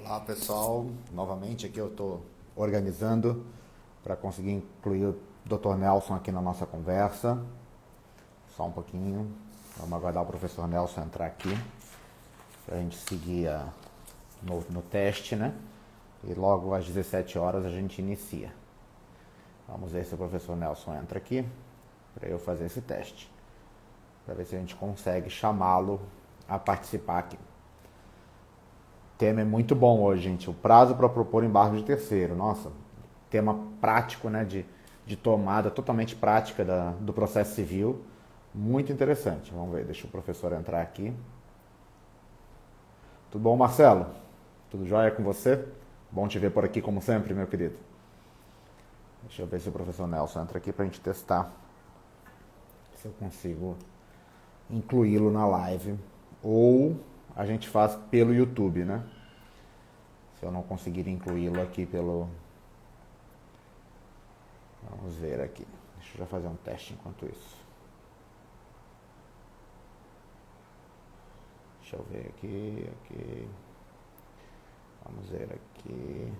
Olá pessoal, novamente aqui eu estou organizando para conseguir incluir o Dr. Nelson aqui na nossa conversa. Só um pouquinho, vamos aguardar o professor Nelson entrar aqui para a gente seguir no teste, né? E logo às 17 horas a gente inicia. Vamos ver se o professor Nelson entra aqui para eu fazer esse teste, para ver se a gente consegue chamá-lo a participar aqui. O tema é muito bom hoje, gente. O prazo para propor embargo de terceiro. Nossa, tema prático, né? De tomada totalmente prática do processo civil. Muito interessante. Vamos ver, deixa o professor entrar aqui. Tudo bom, Marcelo? Tudo jóia com você? Bom te ver por aqui, como sempre, meu querido. Deixa eu ver se o professor Nelson entra aqui para a gente testar se eu consigo incluí-lo na live. Ou a gente faz pelo YouTube, né? Se eu não conseguir incluí-lo aqui pelo... Vamos ver aqui. Deixa eu já fazer um teste enquanto isso. Deixa eu ver aqui. Vamos ver aqui.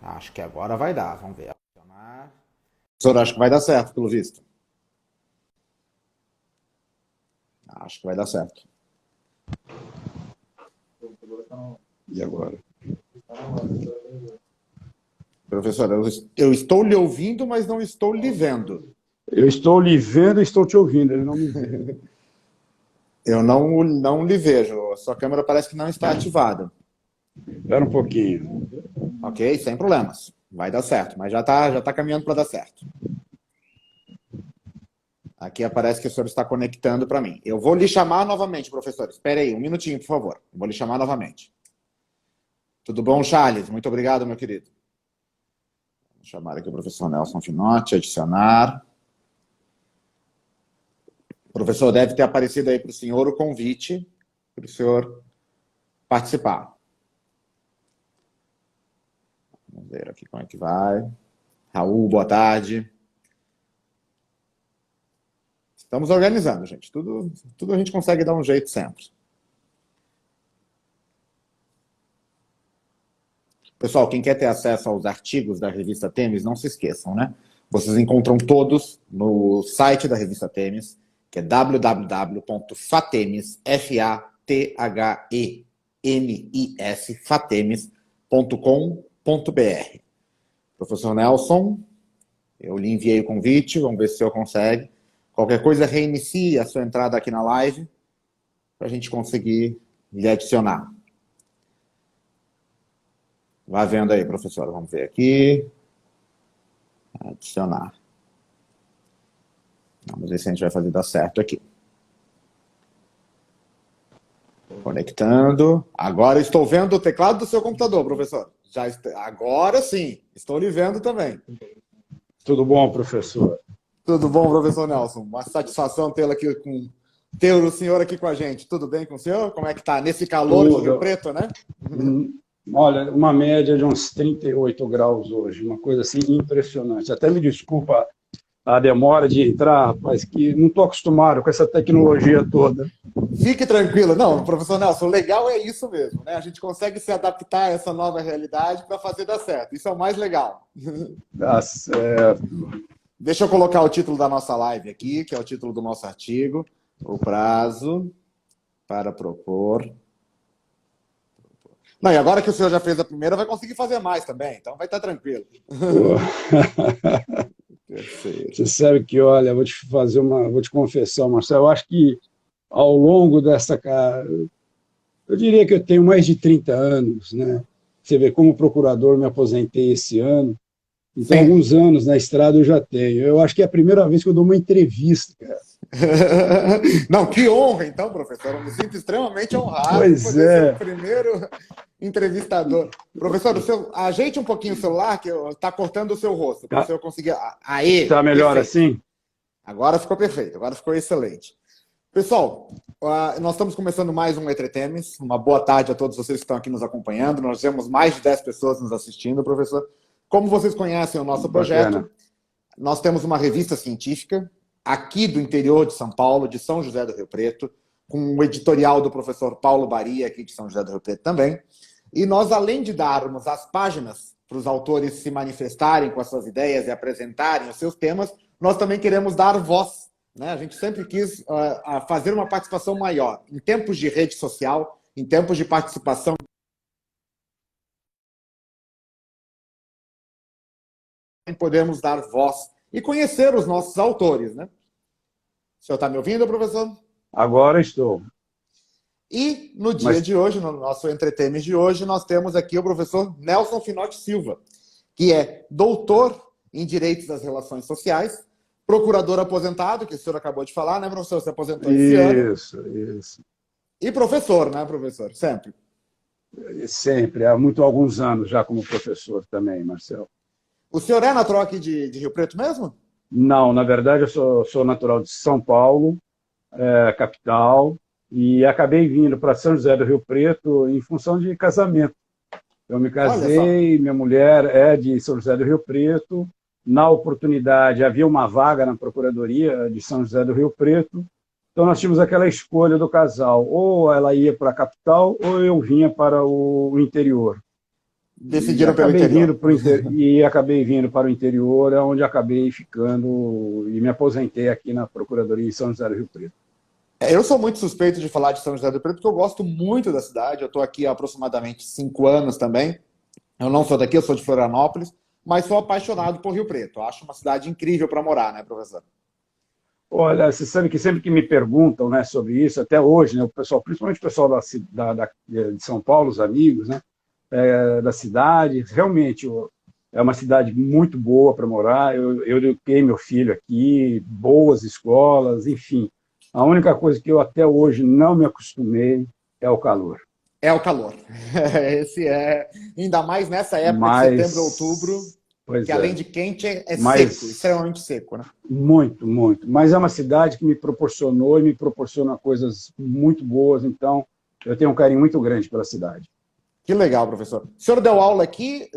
Acho que agora vai dar. Vamos ver. Professor, acho que vai dar certo, pelo visto. Acho que vai dar certo. E agora? Professor, eu estou lhe ouvindo, mas não estou lhe vendo. Eu estou lhe vendo e estou te ouvindo, ele não me vê. Eu não lhe vejo. A sua câmera parece que não está ativada. Espera um pouquinho. Ok, sem problemas. Vai dar certo, mas já está caminhando para dar certo. Aqui aparece que o senhor está conectando para mim. Eu vou lhe chamar novamente, professor. Espere aí, um minutinho, por favor. Vou lhe chamar novamente. Tudo bom, Charles? Muito obrigado, meu querido. Vou chamar aqui o professor Nelson Finotti, adicionar. Professor, deve ter aparecido aí para o senhor o convite para o senhor participar. Vamos ver aqui como é que vai. Raul, boa tarde. Estamos organizando, gente. Tudo a gente consegue dar um jeito sempre. Pessoal, quem quer ter acesso aos artigos da revista Temis, não se esqueçam, né? Vocês encontram todos no site da revista Temis, que é www.fatemis, fatemis.com.br. Professor Nelson, eu lhe enviei o convite, vamos ver se o senhor consegue. Qualquer coisa, reinicie a sua entrada aqui na live para a gente conseguir lhe adicionar. Vai vendo aí, professora. Vamos ver aqui. Adicionar. Vamos ver se a gente vai fazer dar certo aqui. Conectando. Agora estou vendo o teclado do seu computador, professor. Agora sim. Estou lhe vendo também. Tudo bom, professor? Tudo bom, professor Nelson? Uma satisfação ter o senhor aqui com a gente. Tudo bem com o senhor? Como é que está? Nesse calor de Rio Preto, né? Olha, uma média de uns 38 graus hoje, uma coisa assim impressionante. Até me desculpa a demora de entrar, rapaz, que não estou acostumado com essa tecnologia toda. Fique tranquilo. Não, professor Nelson, o legal é isso mesmo, né? A gente consegue se adaptar a essa nova realidade para fazer dar certo. Isso é o mais legal. Tá certo. Deixa eu colocar o título da nossa live aqui, que é o título do nosso artigo. O prazo para propor... Não, e agora que o senhor já fez a primeira, vai conseguir fazer mais também, então vai estar tranquilo. Você sabe que, olha, vou te confessar, Marcelo, eu acho que ao longo dessa... Eu diria que eu tenho mais de 30 anos, né? Você vê, como procurador, me aposentei esse ano, então Sim. alguns anos na estrada eu já tenho. Eu acho que é a primeira vez que eu dou uma entrevista, cara. Não, que honra, então, professor. Eu me sinto extremamente honrado Pois por poder é. ser o primeiro entrevistador. Professor, ajeite um pouquinho o celular, que está cortando o seu rosto, para o senhor conseguir... Aê! Tá melhor perfeito. assim? Agora ficou perfeito, agora ficou excelente. Pessoal, nós estamos começando mais um Entretemes. Uma boa tarde a todos vocês que estão aqui nos acompanhando. Nós temos mais de 10 pessoas nos assistindo, professor. Como vocês conhecem o nosso projeto, Bacana. nós temos uma revista científica aqui do interior de São Paulo, de São José do Rio Preto, com o editorial do professor Paulo Baria, aqui de São José do Rio Preto também. E nós, além de darmos as páginas para os autores se manifestarem com as suas ideias e apresentarem os seus temas, nós também queremos dar voz, né? A gente sempre quis fazer uma participação maior. Em tempos de rede social, em tempos de participação, podemos dar voz e conhecer os nossos autores, né? O senhor está me ouvindo, professor? Agora estou. E no dia de hoje, no nosso Entretemes de hoje, nós temos aqui o professor Nelson Finotti Silva, que é doutor em Direitos das Relações Sociais, procurador aposentado, que o senhor acabou de falar, né, professor? Se aposentou esse ano. Isso. E professor, né, professor? Sempre. Sempre, há alguns anos já como professor também, Marcelo. O senhor é natural aqui de Rio Preto mesmo? Não, na verdade eu sou natural de São Paulo, capital, e acabei vindo para São José do Rio Preto em função de casamento. Eu me casei, minha mulher é de São José do Rio Preto. Na oportunidade, havia uma vaga na Procuradoria de São José do Rio Preto. Então, nós tínhamos aquela escolha do casal. Ou ela ia para a capital, ou eu vinha para o interior. Decidiram pelo interior. E acabei vindo para o interior, onde acabei ficando e me aposentei aqui na Procuradoria de São José do Rio Preto. Eu sou muito suspeito de falar de São José do Rio Preto, porque eu gosto muito da cidade. Eu estou aqui há aproximadamente 5 anos também. Eu não sou daqui, eu sou de Florianópolis, mas sou apaixonado por Rio Preto. Eu acho uma cidade incrível para morar, né, professor? Olha, você sabe que sempre que me perguntam, né, sobre isso, até hoje, né, o pessoal, principalmente o pessoal de São Paulo, os amigos, né, da cidade, realmente é uma cidade muito boa para morar. Eu eduquei meu filho aqui, boas escolas, enfim. A única coisa que eu até hoje não me acostumei é o calor. É o calor. Esse ainda mais nessa época de setembro, outubro, que além de quente seco, extremamente seco, né? Muito, muito. Mas é uma cidade que me proporcionou e me proporciona coisas muito boas, então eu tenho um carinho muito grande pela cidade. Que legal, professor. O senhor deu aula aqui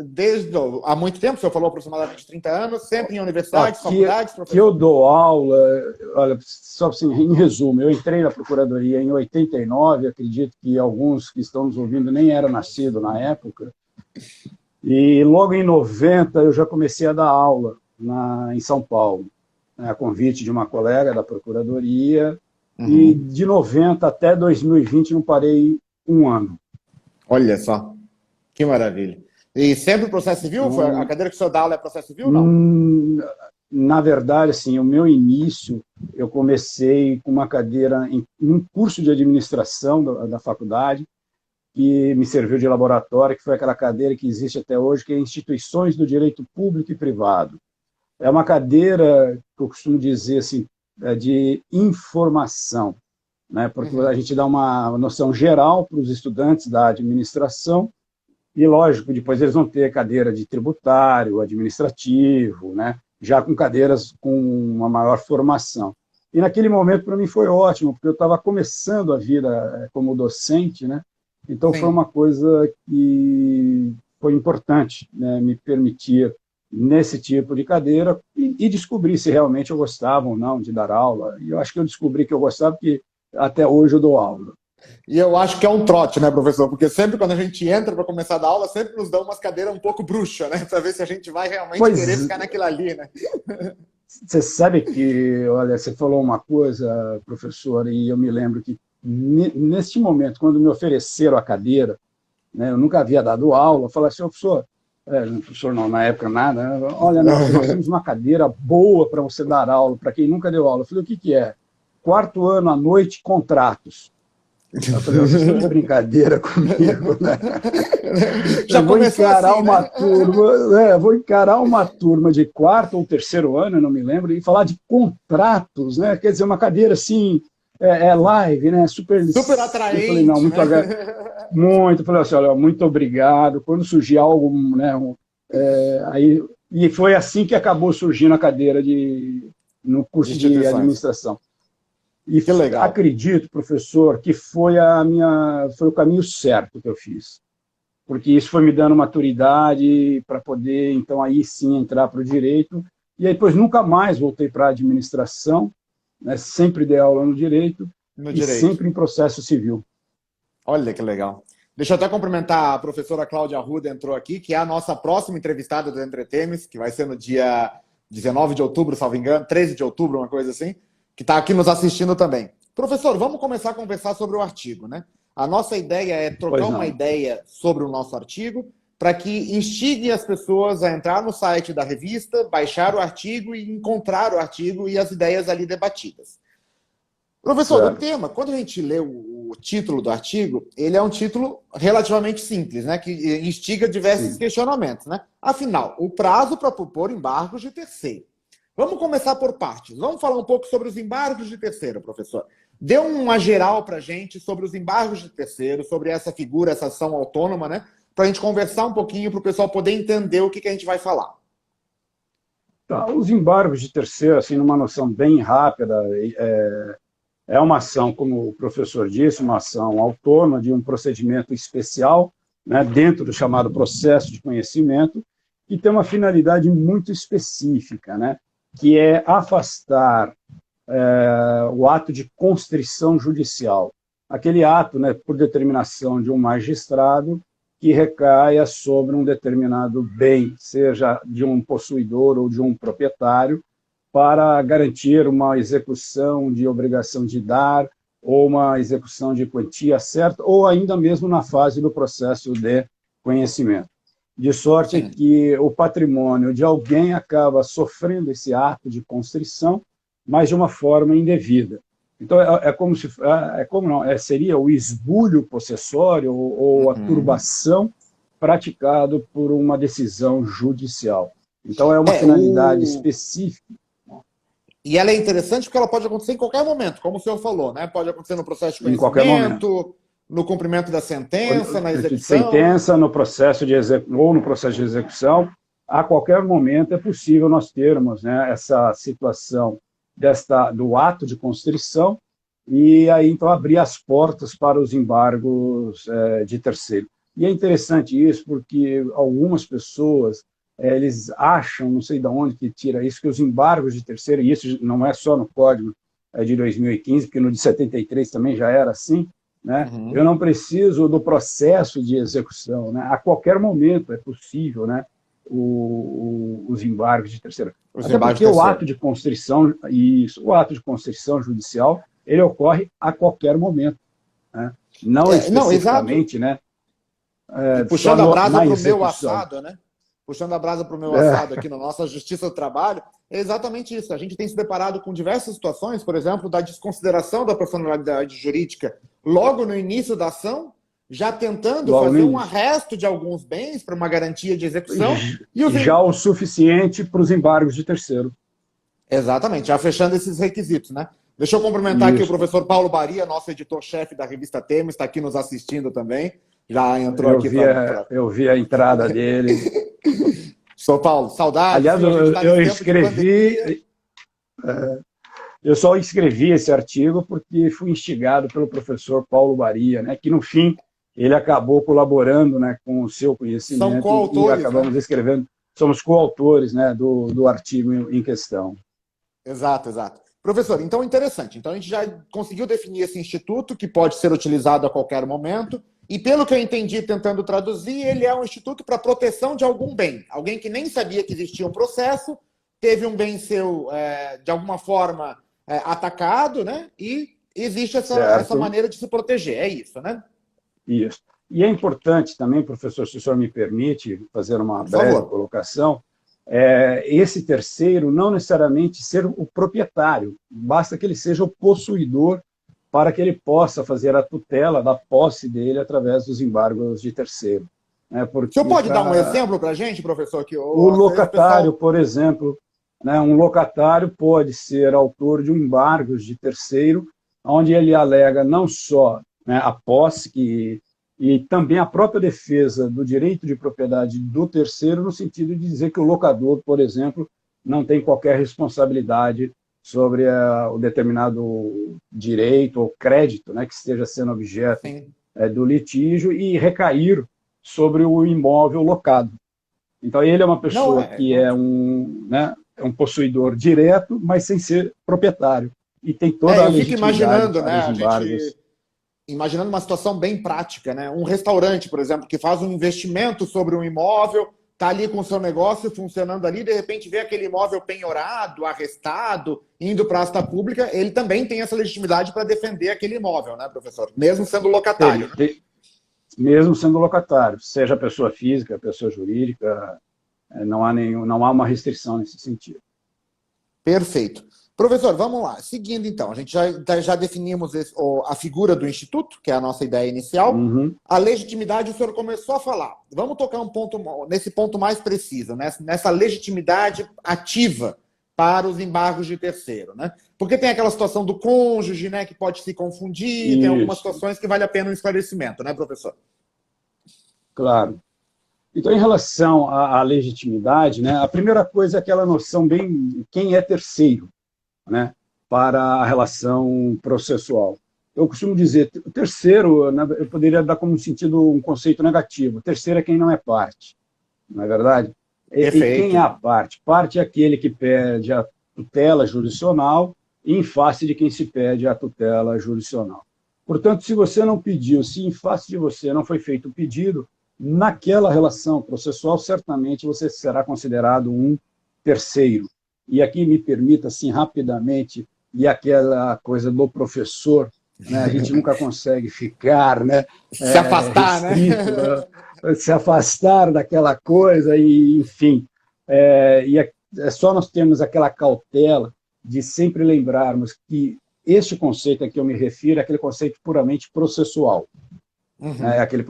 há muito tempo, o senhor falou aproximadamente 30 anos, sempre em universidades, faculdades, professor? Que eu dou aula, olha, só assim, em resumo, eu entrei na Procuradoria em 89, acredito que alguns que estão nos ouvindo nem eram nascidos na época, e logo em 90 eu já comecei a dar aula em São Paulo, a convite de uma colega da Procuradoria, e de 90 até 2020 não parei um ano. Olha só, que maravilha. E sempre processo civil? A cadeira que o senhor dá aula é processo civil ou não? Na verdade, assim, o meu início, eu comecei com uma cadeira em um curso de administração da faculdade, que me serviu de laboratório, que foi aquela cadeira que existe até hoje, que é Instituições do Direito Público e Privado. É uma cadeira, que eu costumo dizer assim, de informação, né? Porque a gente dá uma noção geral para os estudantes da administração e, lógico, depois eles vão ter cadeira de tributário, administrativo, né? Já com cadeiras com uma maior formação. E naquele momento, para mim, foi ótimo, porque eu estava começando a vida como docente, né? Então, foi uma coisa que foi importante, né? Me permitir nesse tipo de cadeira e descobrir se realmente eu gostava ou não de dar aula. E eu acho que eu descobri que eu gostava, porque até hoje eu dou aula. E eu acho que é um trote, né, professor? Porque sempre quando a gente entra para começar a dar aula, sempre nos dão umas cadeiras um pouco bruxa, né? Para ver se a gente vai realmente querer ficar naquilo ali, né? Você sabe que, olha, você falou uma coisa, professor, e eu me lembro que neste momento, quando me ofereceram a cadeira, né, eu nunca havia dado aula, eu falei assim, professor não, na época nada, né? Olha, nós temos uma cadeira boa para você dar aula, para quem nunca deu aula. Eu falei, o que é? 4º ano à noite, contratos. Eu falei, vocês estão de brincadeira comigo, né? Já vou encarar assim, uma né? turma, vou encarar uma turma de 4º ou 3º ano, eu não me lembro, e falar de contratos, né? Quer dizer, uma cadeira assim, live, né? Super atraente. Eu falei, não, muito, muito. Eu falei assim, olha, muito obrigado. Quando surgir algo, né? E foi assim que acabou surgindo a cadeira no curso de administração. E que legal. Acredito, professor, que foi o caminho certo que eu fiz. Porque isso foi me dando maturidade para poder, então, aí sim entrar para o direito. E aí, depois, nunca mais voltei para a administração, né? Sempre dei aula no direito, sempre em processo civil. Olha que legal. Deixa eu até cumprimentar a professora Cláudia Arruda, entrou aqui, que é a nossa próxima entrevistada do Entretemes, que vai ser no dia 19 de outubro, salvo engano, 13 de outubro, uma coisa assim, que está aqui nos assistindo também. Professor, vamos começar a conversar sobre o artigo, né? A nossa ideia é trocar uma ideia sobre o nosso artigo, para que instigue as pessoas a entrar no site da revista, baixar o artigo e encontrar o artigo e as ideias ali debatidas. Professor, o tema, quando a gente lê o título do artigo, ele é um título relativamente simples, né, que instiga diversos questionamentos, né? Afinal, o prazo para propor embargos de terceiro. Vamos começar por partes. Vamos falar um pouco sobre os embargos de terceiro, professor. Dê uma geral para a gente sobre os embargos de terceiro, sobre essa figura, essa ação autônoma, né? Para a gente conversar um pouquinho, para o pessoal poder entender o que a gente vai falar. Tá, os embargos de terceiro, assim, numa noção bem rápida, é uma ação, como o professor disse, uma ação autônoma de um procedimento especial, né, dentro do chamado processo de conhecimento, que tem uma finalidade muito específica, né, que é afastar o ato de constrição judicial. Aquele ato, né, por determinação de um magistrado, que recaia sobre um determinado bem, seja de um possuidor ou de um proprietário, para garantir uma execução de obrigação de dar, ou uma execução de quantia certa, ou ainda mesmo na fase do processo de conhecimento. De sorte que o patrimônio de alguém acaba sofrendo esse ato de constrição, mas de uma forma indevida. Então, seria o esbulho possessório ou a turbação praticado por uma decisão judicial. Então, é uma finalidade específica. E ela é interessante porque ela pode acontecer em qualquer momento, como o senhor falou, né? Pode acontecer no processo de conhecimento, em qualquer momento, no cumprimento da sentença, na execução. Sentença, no processo de ou no processo de execução. A qualquer momento é possível nós termos, né, essa situação do ato de constrição e aí então abrir as portas para os embargos de terceiro. E é interessante isso porque algumas pessoas eles acham, não sei de onde que tira isso, que os embargos de terceiro, e isso não é só no Código de 2015, porque no de 73 também já era assim, né? Eu não preciso do processo de execução, né? A qualquer momento é possível, né, os embargos de terceiro. Até porque o ato de constrição, o ato de constrição judicial, ele ocorre a qualquer momento, né? Não especificamente, né? Puxando a brasa para o meu assado, né? Puxando a brasa para o meu assado aqui na nossa Justiça do Trabalho, é exatamente isso. A gente tem se deparado com diversas situações, por exemplo, da desconsideração da personalidade jurídica logo no início da ação, já tentando fazer um arresto de alguns bens para uma garantia de execução. Já o suficiente para os embargos de terceiro. Exatamente, já fechando esses requisitos, né? Deixa eu cumprimentar aqui o professor Paulo Baria, nosso editor-chefe da revista Temes, está aqui nos assistindo também. Já entrou aqui. Eu vi a entrada dele. Sou Paulo, saudades. Aliás, eu escrevi. Eu só escrevi esse artigo porque fui instigado pelo professor Paulo Baria, né, que no fim ele acabou colaborando, né, com o seu conhecimento. São coautores, e acabamos escrevendo. Somos coautores, né, do artigo em questão. Exato. Professor, então interessante. Então a gente já conseguiu definir esse instituto que pode ser utilizado a qualquer momento. E pelo que eu entendi tentando traduzir, ele é um instituto para proteção de algum bem. Alguém que nem sabia que existia um processo, teve um bem seu, de alguma forma, atacado, né? E existe essa maneira de se proteger. É isso, né? Isso. E é importante também, professor, se o senhor me permite fazer uma breve colocação, esse terceiro não necessariamente ser o proprietário, basta que ele seja o possuidor para que ele possa fazer a tutela da posse dele através dos embargos de terceiro. O senhor pode dar um exemplo para a gente, professor? O locatário, por exemplo, né, um locatário pode ser autor de um embargos de terceiro, onde ele alega não só, né, a posse e também a própria defesa do direito de propriedade do terceiro, no sentido de dizer que o locador, por exemplo, não tem qualquer responsabilidade sobre o determinado direito ou crédito, né, que esteja sendo objeto do litígio e recair sobre o imóvel locado. Então, ele é uma pessoa que é um possuidor direto, mas sem ser proprietário. E tem toda a legitimidade imaginando, né, imaginando uma situação bem prática, né? Um restaurante, por exemplo, que faz um investimento sobre um imóvel, está ali com o seu negócio funcionando ali, de repente vê aquele imóvel penhorado, arrestado, indo para a asta pública, ele também tem essa legitimidade para defender aquele imóvel, né, professor? Mesmo sendo locatário. Né? Mesmo sendo locatário, seja pessoa física, pessoa jurídica, não há uma restrição nesse sentido. Perfeito. Professor, vamos lá. Seguindo, então, a gente já definimos a figura do Instituto, que é a nossa ideia inicial. Uhum. A legitimidade, o senhor começou a falar. Vamos tocar nesse ponto mais preciso, nessa legitimidade ativa para os embargos de terceiro. Né? Porque tem aquela situação do cônjuge, né, que pode se confundir, Isso. Tem algumas situações que vale a pena um esclarecimento, né, professor? Claro. Então, em relação à legitimidade, né, a primeira coisa é aquela noção bem quem é terceiro, né, para a relação processual. Eu costumo dizer, o terceiro, eu poderia dar como sentido um conceito negativo. O terceiro é quem não é parte, não é verdade? E quem é a parte? Parte é aquele que pede a tutela jurisdicional em face de quem se pede a tutela jurisdicional. Portanto, se você não pediu, se em face de você não foi feito o pedido, naquela relação processual, certamente você será considerado um terceiro. E aqui me permita, assim, rapidamente, e aquela coisa do professor, né? A gente nunca consegue ficar, né, se afastar, restrito, né? Se afastar daquela coisa, e, enfim. É só nós temos aquela cautela de sempre lembrarmos que este conceito a que eu me refiro é aquele conceito puramente processual. Uhum. Né? Aquele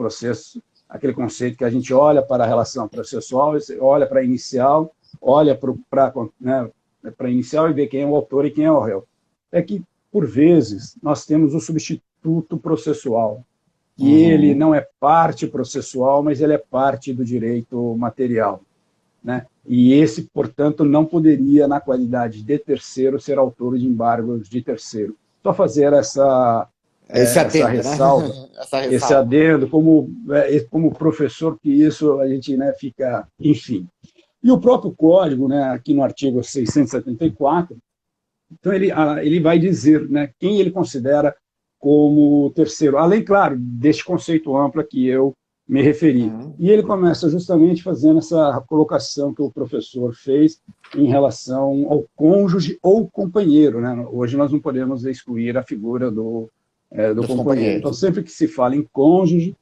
conceito que a gente olha para a relação processual, olha para a inicial, olha para inicial e vê quem é o autor e quem é o réu. É que, por vezes, nós temos o substituto processual, que ele não é parte processual, mas ele é parte do direito material. Né? E esse, portanto, não poderia, na qualidade de terceiro, ser autor de embargos de terceiro. Só fazer essa ressalva, né? Esse adendo, como professor, que isso a gente, né, fica, enfim. E o próprio código, né, aqui no artigo 674, então ele vai dizer, né, quem ele considera como terceiro, além, claro, deste conceito amplo que eu me referi. E ele começa justamente fazendo essa colocação que o professor fez em relação ao cônjuge ou companheiro. Né? Hoje nós não podemos excluir a figura do companheiro. Então, sempre que se fala em cônjuge,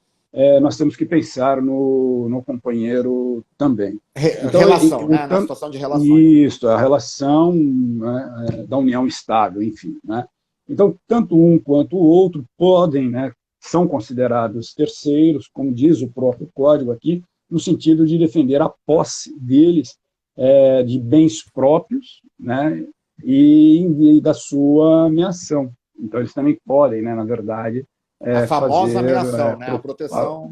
nós temos que pensar no companheiro também. Então, relação, né? Na situação de relações. Isso, a relação, né, da união estável, enfim. Né? Então, tanto um quanto o outro podem, né, são considerados terceiros, como diz o próprio código aqui, no sentido de defender a posse deles de bens próprios, né, e da sua ameação. Então, eles também podem, né, na verdade, a famosa fazer ameação, né, a proteção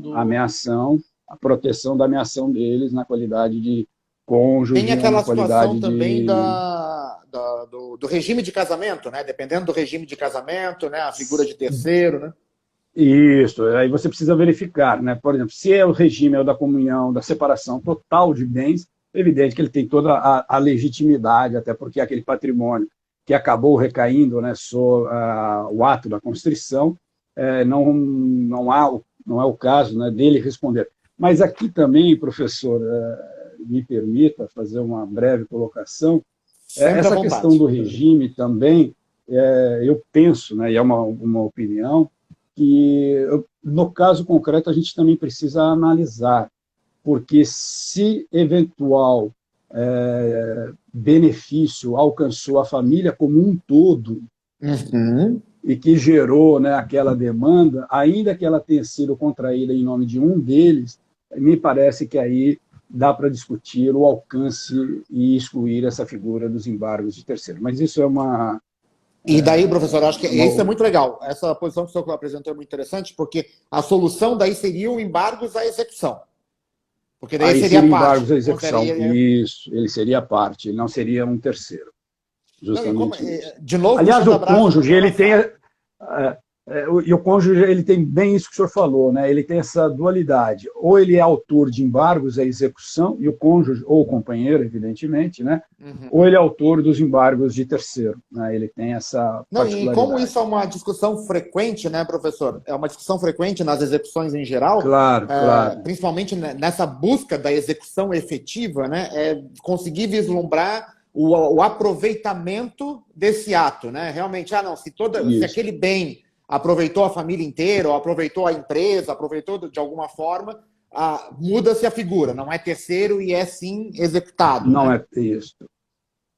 a proteção da ameação deles na qualidade de cônjuge. Tem aquela situação também do regime de casamento, né? Dependendo do regime de casamento, né? A figura de terceiro, né? Isso, aí você precisa verificar, né? Por exemplo, se o regime é o da comunhão, da separação total de bens, é evidente que ele tem toda a legitimidade, até porque aquele patrimônio que acabou recaindo, né, sobre o ato da constrição, não é o caso, né, dele responder. Mas aqui também, professor, me permita fazer uma breve colocação. Essa questão do regime também, eu penso, né, e é uma opinião, que no caso concreto a gente também precisa analisar, porque se eventual benefício alcançou a família como um todo, e que gerou, né, aquela demanda, ainda que ela tenha sido contraída em nome de um deles, me parece que aí dá para discutir o alcance e excluir essa figura dos embargos de terceiro. Mas isso é uma... E daí, professor, acho que isso é muito legal. Essa posição que o senhor apresentou é muito interessante, porque a solução daí seria o embargos à execução. Porque daí seria a parte. Embargos à execução. Isso, ele seria a parte, ele não seria um terceiro. Justamente. De novo, aliás, o cônjuge, ele tem... E o cônjuge, ele tem bem isso que o senhor falou, né? Ele tem essa dualidade. Ou ele é autor de embargos à execução, e o cônjuge, ou o companheiro, evidentemente, né? Ou ele é autor dos embargos de terceiro, né? Ele tem essa Não, e como particularidade. isso é uma discussão frequente, né, professor? É uma discussão frequente nas execuções em geral, Claro, claro. principalmente nessa busca da execução efetiva, né? É conseguir vislumbrar o aproveitamento desse ato, né? Realmente, não, se aquele bem aproveitou a família inteira, ou aproveitou a empresa, aproveitou de alguma forma, muda-se a figura, não é terceiro e é sim executado. Não né? é isso.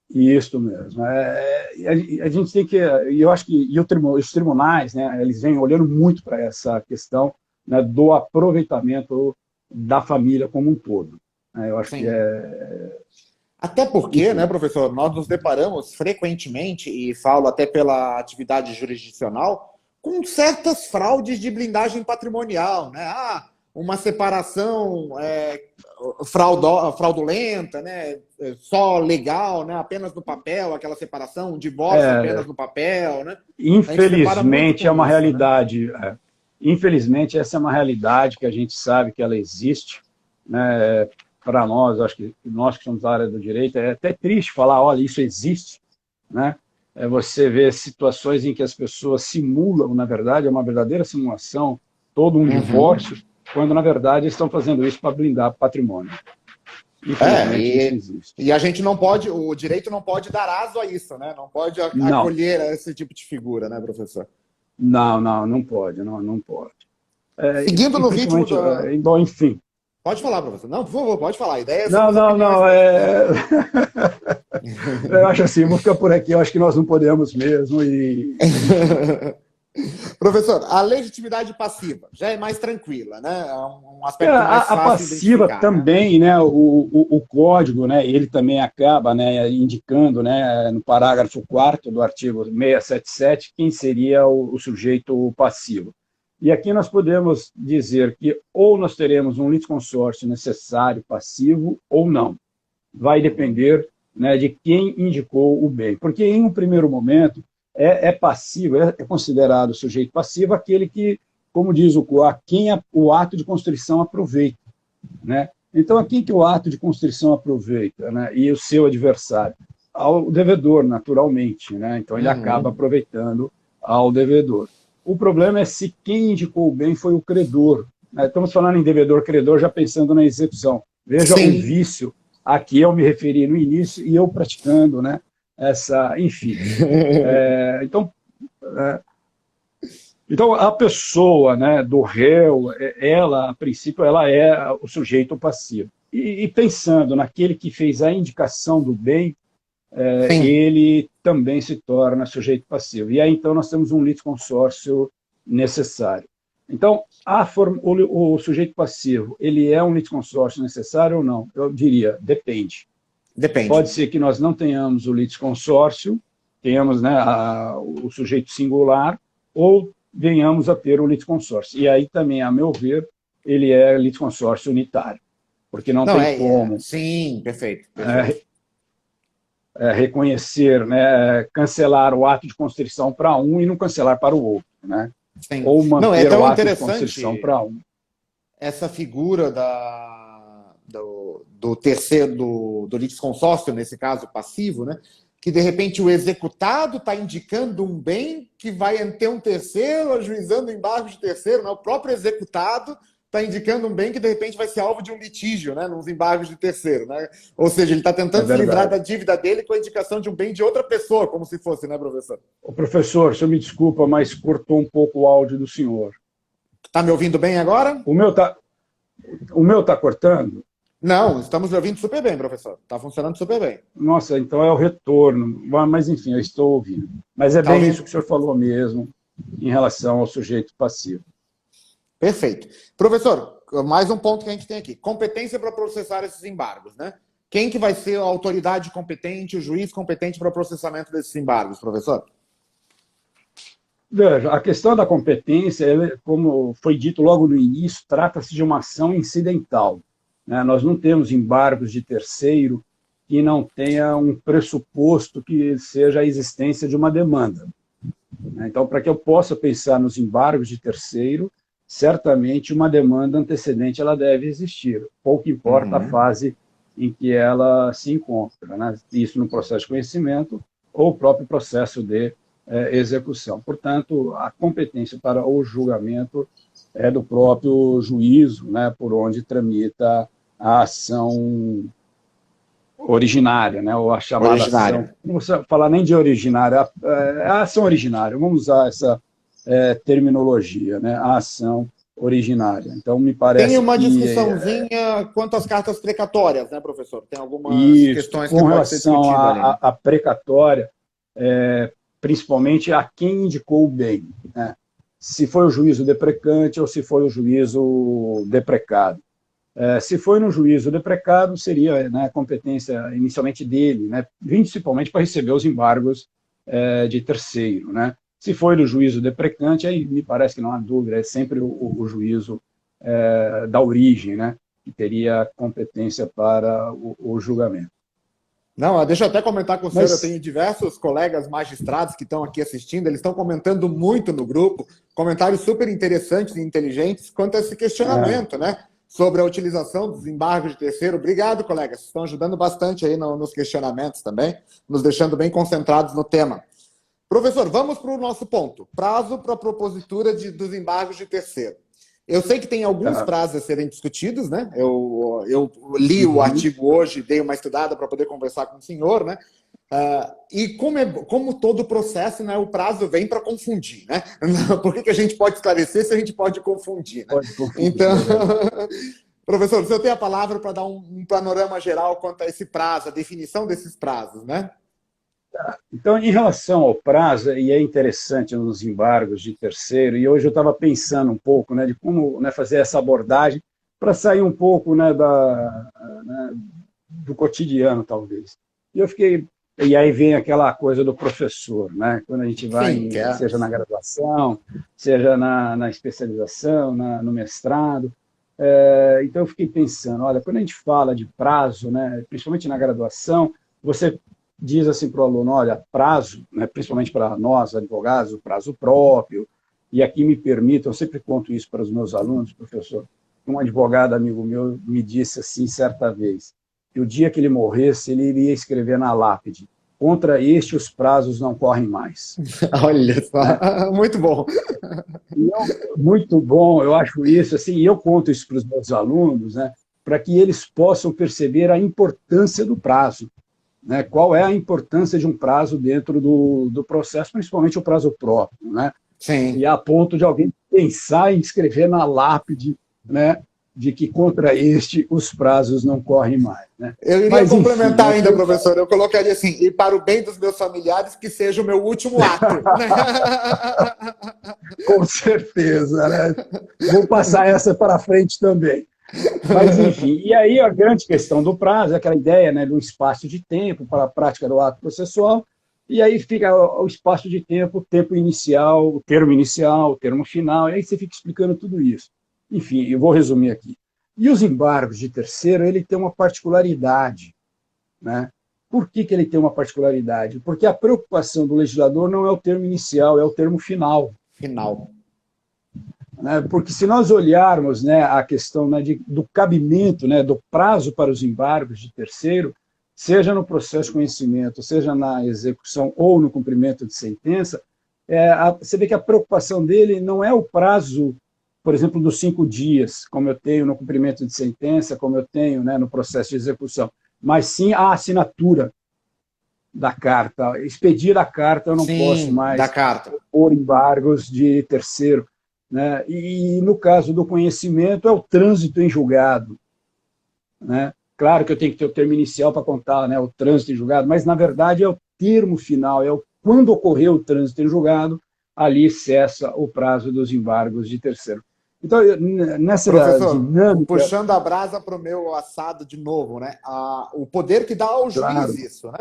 Isso mesmo. A gente tem que, e eu acho que os tribunais, né, eles vêm olhando muito para essa questão, né, do aproveitamento da família como um todo. Eu acho sim. que é. Até porque, né, professor, nós nos deparamos frequentemente, e falo até pela atividade jurisdicional, com certas fraudes de blindagem patrimonial, né? Uma separação fraudulenta, né? Só legal, né? Apenas no papel, aquela separação, um divórcio apenas no papel, né? Infelizmente é uma isso, realidade. Né? Infelizmente essa é uma realidade que a gente sabe que ela existe, né? Para nós, acho que nós que somos da área do direito, é até triste falar, olha, isso existe, né? Você vê situações em que as pessoas simulam, na verdade, é uma verdadeira simulação, todo um divórcio, quando, na verdade, estão fazendo isso para blindar patrimônio. Infelizmente, isso existe. E a gente não pode, o direito não pode dar aso a isso, né? Não pode acolher esse tipo de figura, né, professor? Não pode, não pode. Seguindo no ritmo Bom, enfim. Pode falar, professor. Não, por favor, pode falar. A ideia é não. Eu acho assim, vou ficar por aqui, eu acho que nós não podemos mesmo. Professor, a legitimidade passiva já é mais tranquila, né? É um aspecto mais fácil a passiva também, né? O código, né? Ele também acaba, né, indicando, né, no parágrafo 4º do artigo 677 quem seria o sujeito passivo. E aqui nós podemos dizer que ou nós teremos um litisconsórcio necessário passivo ou não. Vai depender, né, de quem indicou o bem. Porque em um primeiro momento é passivo, é considerado sujeito passivo aquele que, como diz o COA, quem o ato de constrição aproveita. Né? Então, a quem que o ato de constrição aproveita, né? E o seu adversário? Ao devedor, naturalmente. Né? Então, ele acaba aproveitando ao devedor. O problema é se quem indicou o bem foi o credor. Estamos falando em devedor-credor já pensando na execução. Veja o vício a que eu me referi no início e eu praticando, né, enfim. Então, a pessoa, né, do réu, ela, a princípio, ela é o sujeito passivo. E pensando naquele que fez a indicação do bem, ele também se torna sujeito passivo. E aí, então, nós temos um litisconsórcio necessário. Então, o sujeito passivo, ele é um litisconsórcio necessário ou não? Eu diria, depende. Pode ser que nós não tenhamos o litisconsórcio, tenhamos, né, o sujeito singular, ou venhamos a ter o litisconsórcio. E aí também, a meu ver, ele é litisconsórcio unitário. Porque não tem como... Sim, perfeito. Reconhecer, né, cancelar o ato de constrição para um e não cancelar para o outro, né? Sim. Ou manter o ato de constrição para um. Essa figura do terceiro, do litisconsórcio, nesse caso passivo, né? Que de repente o executado está indicando um bem que vai ter um terceiro, ajuizando embargo de terceiro, né? O próprio executado está indicando um bem que de repente vai ser alvo de um litígio, né, nos embargos de terceiro, né? Ou seja, ele está tentando se livrar da dívida dele com a indicação de um bem de outra pessoa, como se fosse, né, professor? Ô, professor, o senhor me desculpa, mas cortou um pouco o áudio do senhor. Está me ouvindo bem agora? O meu tá cortando? Não, estamos me ouvindo super bem, professor. Está funcionando super bem. Nossa, então é o retorno. Mas, enfim, eu estou ouvindo. Mas é bem isso que o senhor falou mesmo, em relação ao sujeito passivo. Perfeito. Professor, mais um ponto que a gente tem aqui. Competência para processar esses embargos, né? Quem que vai ser a autoridade competente, o juiz competente para o processamento desses embargos, professor? Veja, a questão da competência, como foi dito logo no início, trata-se de uma ação incidental. Né? Nós não temos embargos de terceiro que não tenha um pressuposto que seja a existência de uma demanda. né? Então, para que eu possa pensar nos embargos de terceiro, certamente uma demanda antecedente ela deve existir, pouco importa a fase em que ela se encontra, né? Isso no processo de conhecimento ou o próprio processo de execução. Portanto, a competência para o julgamento é do próprio juízo, né, por onde tramita a ação originária, né, ou a chamada ação, não vou falar nem de originária, a ação originária, vamos usar essa terminologia, né, a ação originária. Então, me parece tem uma que... discussãozinha quanto às cartas precatórias, né, professor? Tem algumas questões que com pode ser relação discutido ali. à precatória, principalmente a quem indicou o bem, né? Se foi o juízo deprecante ou se foi o juízo deprecado. Se foi no juízo deprecado, seria, né, a competência inicialmente dele, né, principalmente para receber os embargos de terceiro, né? Se foi no juízo deprecante, aí me parece que não há dúvida, é sempre o juízo da origem, né, que teria competência para o julgamento. Não, deixa eu até comentar com o senhor, eu tenho diversos colegas magistrados que estão aqui assistindo, eles estão comentando muito no grupo, comentários super interessantes e inteligentes quanto a esse questionamento, né? Sobre a utilização dos embargos de terceiro. Obrigado, colegas, estão ajudando bastante aí nos questionamentos também, nos deixando bem concentrados no tema. Professor, vamos para o nosso ponto. Prazo para a propositura dos embargos de terceiro. Eu sei que tem alguns prazos a serem discutidos, né? Eu li o artigo hoje, dei uma estudada para poder conversar com o senhor, né? E como todo processo, né, o prazo vem para confundir, né? Por que a gente pode esclarecer se a gente pode confundir, né? Pode confundir, então, professor, o senhor tem a palavra para dar um panorama geral quanto a esse prazo, a definição desses prazos, né? Então, em relação ao prazo, e é interessante nos embargos de terceiro, e hoje eu estava pensando um pouco, né, de como, né, fazer essa abordagem para sair um pouco, né, do cotidiano, talvez. E aí vem aquela coisa do professor, né, quando a gente vai, seja na graduação, seja na especialização, no mestrado. Então, eu fiquei pensando, olha, quando a gente fala de prazo, né, principalmente na graduação, você diz assim para o aluno, olha, prazo, né, principalmente para nós, advogados, o prazo próprio, e aqui me permitam, eu sempre conto isso para os meus alunos, professor, um advogado amigo meu me disse assim certa vez, que o dia que ele morresse, ele iria escrever na lápide, contra este os prazos não correm mais. Olha só, muito bom. Muito bom, eu acho isso, assim, e eu conto isso para os meus alunos, né, para que eles possam perceber a importância do prazo. Né, qual é a importância de um prazo dentro do processo, principalmente o prazo próprio, né? Sim. E a ponto de alguém pensar em escrever na lápide, né, de que contra este os prazos não correm mais. Né? Eu iria complementar ainda, professor, eu colocaria assim, e para o bem dos meus familiares, que seja o meu último ato. Com certeza, né? Vou passar essa para frente também. Mas, enfim, e aí a grande questão do prazo é aquela ideia, né, do espaço de tempo para a prática do ato processual, e aí fica o espaço de tempo, o tempo inicial, o termo final, e aí você fica explicando tudo isso. Enfim, eu vou resumir aqui. E os embargos de terceiro, ele tem uma particularidade, né? Por que ele tem uma particularidade? Porque a preocupação do legislador não é o termo inicial, é o termo final. Porque se nós olharmos, né, a questão, né, do cabimento, né, do prazo para os embargos de terceiro, seja no processo de conhecimento, seja na execução ou no cumprimento de sentença, você vê que a preocupação dele não é o prazo, por exemplo, dos 5 dias, como eu tenho no cumprimento de sentença, como eu tenho, né, no processo de execução, mas sim a assinatura da carta. Expedir a carta, eu não posso mais pôr embargos de terceiro. Né? E no caso do conhecimento é o trânsito em julgado. Né? Claro que eu tenho que ter o termo inicial para contar, né, o trânsito em julgado, mas na verdade é o termo final, quando ocorreu o trânsito em julgado, ali cessa o prazo dos embargos de terceiro. Então, nessa dinâmica... Puxando a brasa para o meu assado de novo, né? O poder que dá ao juiz isso, né?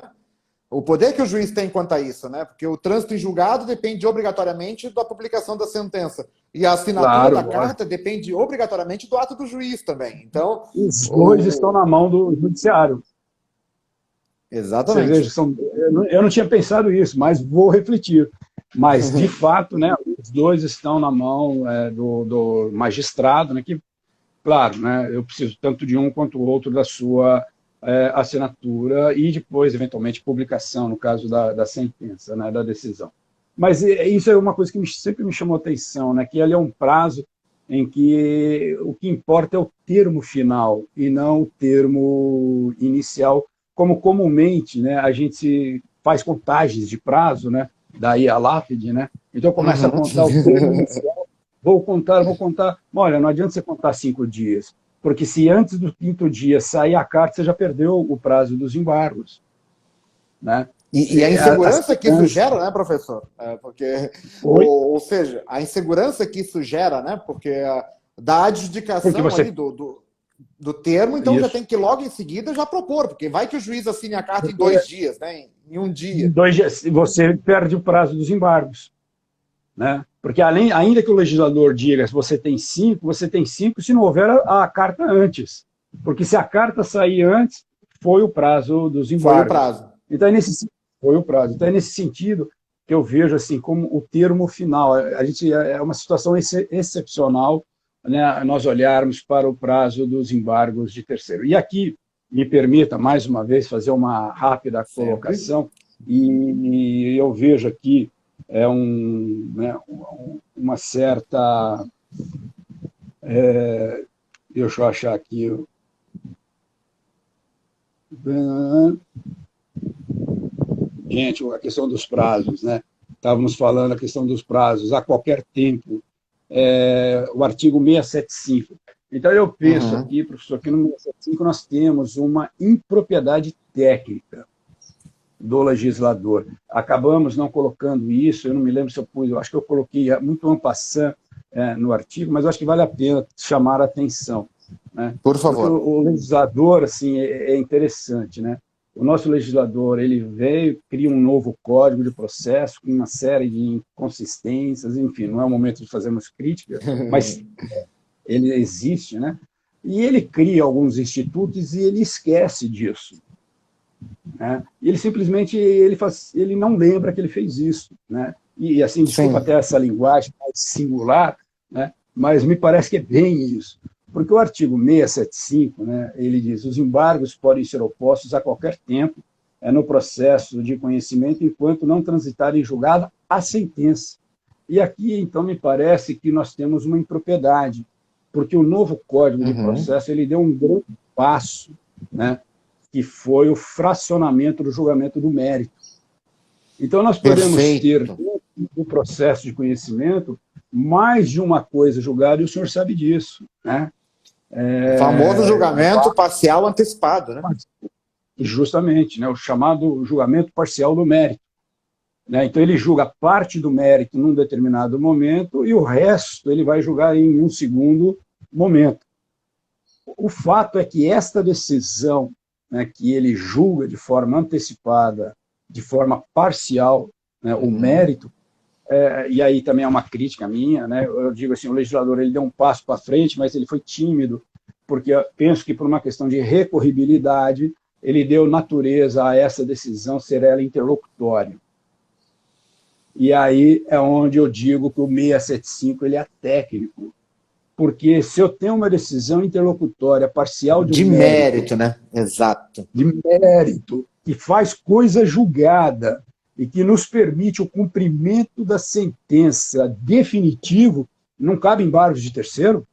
O poder que o juiz tem quanto a isso, né? Porque o trânsito em julgado depende obrigatoriamente da publicação da sentença. E a assinatura da carta depende obrigatoriamente do ato do juiz também. Então, os dois estão na mão do judiciário. Exatamente. Você veja, eu não tinha pensado isso, mas vou refletir. Mas, de fato, né, os dois estão na mão do magistrado, né, que, claro, né, eu preciso tanto de um quanto o outro da sua assinatura e depois, eventualmente, publicação, no caso da sentença, né, da decisão. Mas isso é uma coisa que sempre me chamou a atenção, né, que ali é um prazo em que o que importa é o termo final e não o termo inicial, como comumente, né, a gente faz contagens de prazo, né, daí a lápide, né? Então começa a Uhum. contar o termo inicial, vou contar. Olha, não adianta você contar 5 dias, porque se antes do quinto dia sair a carta, você já perdeu o prazo dos embargos, né? E a As insegurança que isso crianças. gera, né, professor? Porque, Oi? ou seja, a insegurança que isso gera, né? Porque da Porque adjudicação ali você. do termo, então já Isso. tem que logo em seguida já propor, porque vai que o juiz assine a carta em 2 dias, né? Em um Em dia. 2 dias, você perde o prazo dos embargos, né? Porque ainda que o legislador diga se você tem cinco se não houver a carta antes. Porque se a carta sair antes, foi o prazo dos Foi o embargos. prazo. Então, foi o prazo. Então, é nesse sentido que eu vejo assim como o termo final. A gente é uma situação excepcional, né, nós olharmos para o prazo dos embargos de terceiro. E aqui, me permita, mais uma vez, fazer uma rápida Sempre. colocação, e eu vejo aqui né, uma certa. Deixa eu achar aqui. Gente, a questão dos prazos, né? Estávamos falando a questão dos prazos a qualquer tempo, o artigo 675. Então, eu penso Uhum. aqui, professor, que no 675 nós temos uma impropriedade técnica do legislador. Acabamos não colocando isso, eu não me lembro se eu pus, eu acho que eu coloquei muito en passant no artigo, mas eu acho que vale a pena chamar a atenção, né? Por Porque favor. o legislador assim é interessante, né? O nosso legislador ele veio, cria um novo código de processo com uma série de inconsistências, enfim, não é o momento de fazermos crítica, mas ele existe, né? E ele cria alguns institutos e ele esquece disso, né? E ele simplesmente ele não lembra que ele fez isso, né? E assim, desculpa Sim. até essa linguagem mais singular, né? Mas me parece que é bem isso. Porque o artigo 675, né, ele diz: os embargos podem ser opostos a qualquer tempo no processo de conhecimento, enquanto não transitar em julgada a sentença. E aqui, então, me parece que nós temos uma impropriedade, porque o novo Código de Uhum. Processo ele deu um grande passo, né, que foi o fracionamento do julgamento do mérito. Então, nós podemos ter, Perfeito. dentro do processo de conhecimento, mais de uma coisa julgada, e o senhor sabe disso, né? O famoso julgamento parcial antecipado, né? Justamente, né, o chamado julgamento parcial do mérito, né? Então, ele julga parte do mérito num determinado momento e o resto ele vai julgar em um segundo momento. O fato é que esta decisão, né, que ele julga de forma antecipada, de forma parcial, né, o Uhum. mérito, e aí também é uma crítica minha, né, eu digo assim, o legislador ele deu um passo para frente, mas ele foi tímido, porque eu penso que por uma questão de recorribilidade, ele deu natureza a essa decisão ser ela interlocutória. E aí é onde eu digo que o 675 ele é técnico, porque se eu tenho uma decisão interlocutória parcial de um De mérito, mérito, né? Exato. de mérito, que faz coisa julgada e que nos permite o cumprimento da sentença definitivo, não cabe embargos de terceiro?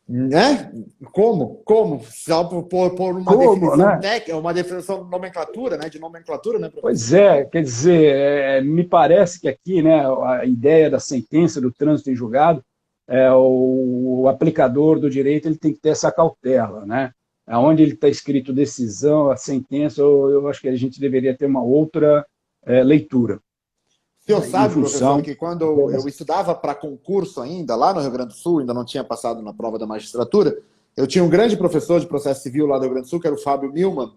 Né? Como? Como? Só por uma Como, definição né? técnica, uma definição de nomenclatura, né? De nomenclatura, né, professor? Pois é, quer dizer, me parece que aqui, né, a ideia da sentença do trânsito em julgado, o aplicador do direito ele tem que ter essa cautela, né? Onde ele está escrito decisão, a sentença, eu acho que a gente deveria ter uma outra leitura, O senhor né, em sabe, professor, função que quando eu estudava para concurso ainda, lá no Rio Grande do Sul, ainda não tinha passado na prova da magistratura, eu tinha um grande professor de processo civil lá do Rio Grande do Sul, que era o Fábio Milman,